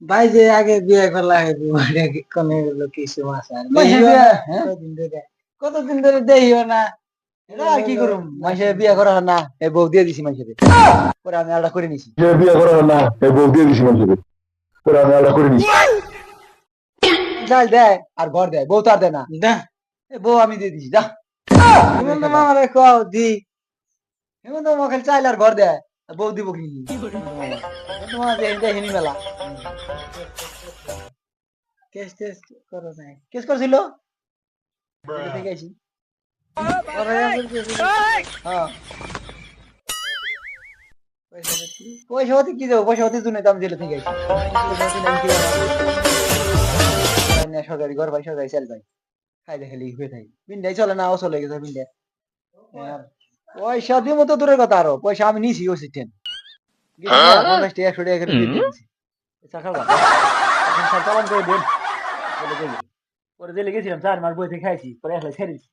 ভাই যে আগে বিয়ে করলা কোনে হলো কিছু মাস আর মাইসে দেখিও বিয়া না হ্যাঁ কতদিন ধরে দেখিও না এটা আর কি করুম মাইসে বিয়া করা হয় না এই বউ দিয়ে দিছি মাইসে পরে আমি আলাদা করে নিছি যে বিয়ে করা হয় না এই বউ দিয়ে দিছি মানুষকে তোরা আমি আলাদা করে নিছি চাল দেয় আর ঘর দেয় বউ তো আর দেয় না দা এই বউ আমি দিয়ে দিছি যা হেমন্ত মামারে কও দি হেমন্ত মামা খালি চাইলে আর ঘর দেয় আর বউ দিব কি হেমন্ত মামা দেখিনি মেলা কেস টেস করো নাই কেস করছিল জেলে থেকে আইছি পরে আবার কেস হ্যাঁ পয়সা পাতি পয়সা পাতি কি দেবো পয়সা পাতি জন্য তো আমি জেলে থেকে আইছি পয়সা পাতি নাই কি দেবো সরকারি ঘর ভাই সরকারি চাল ভাই খাইলে খালি হয়ে থাকি বিন্দাই চলে না ও চলে গেছে বিন্দাই পয়সা দিয়ে মতো দূরের কথা আরো পয়সা আমি নিছি ও সিস্টেম 50 টাকা 100 টাকা করে দিয়ে দিয়েছি চাকার কথা এখন সব চালান করে দেন বলে গেলি পরে জেলে গেছিলাম 4 মাস বই থেকে খাইছি পরে একলা ছেড়েছি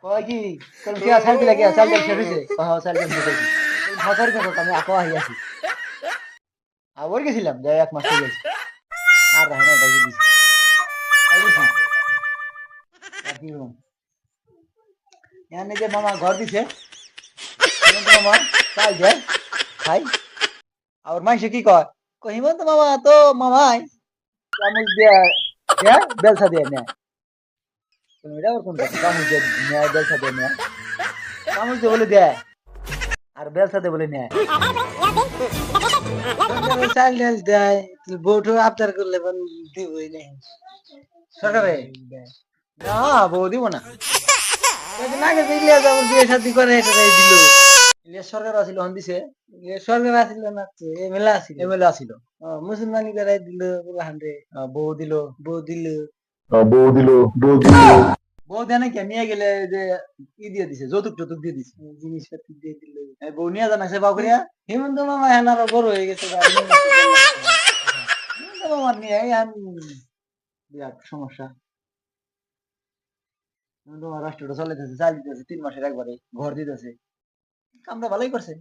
কয় কি কোন কি চাল দিলা কি চাল দিলা ছেড়েছে হ্যাঁ চাল দিলা ছেড়েছি ভাতার কথা আমি আকো আহি আছি আবার গেছিলাম যাই 1 মাস হয়ে গেছে আর রাখে না এটা দিছি আর বুঝছি আর কি করব এখানে যে মামা ঘর দিছে হিমন্ত মামা চাল দেয় খাই আর মাইসে কি কয় কয় হিমন্ত মামা তো মামাই চামচ দিয়ে দেয় বেলসা দিয়ে নেয় তুমি এটা আবার কোন কথা চামচ দিয়ে নেয় বেলসা দিয়ে নেয় চামচ দিয়ে বলে দেয় আর বেলসা দিয়ে বলে নেয় সরকারে চাল ডাল দেয় বউঠো আবদার করলে দিবই নাই সরকারে না বউ দিব না কয়েকদিন আগে যে ইলিয়াস আমার বিয়ে শাদী করে এটাই দিল ইলিয়াস সরকার আছিল হন দিছে সরকার আসিল না তো এমএলএ আসিল এমএলএ আছিল মুসলমানি করাই দিল হান্ডে বউ দিল বউ দিল বউ দিল বউ দিল বউ দেয় নাকি নিয়ে গেলে যে ই দিয়ে দিছে যৌতুক টৌতুক দিয়ে দিছে জিনিসপাতি দিয়ে দিল বউ নিয়ে জানাছে বাউ করিয়া হেমন্ত মামা এখন আরো বড় হয়ে গেছে আমার নিয়ে এখন বিরাট সমস্যা তোমার রাষ্ট্রটা চালাইতেছে চাল দিতেছে 3 মাসের একবারে ঘর দিতেছে কামটা ভালোই করছে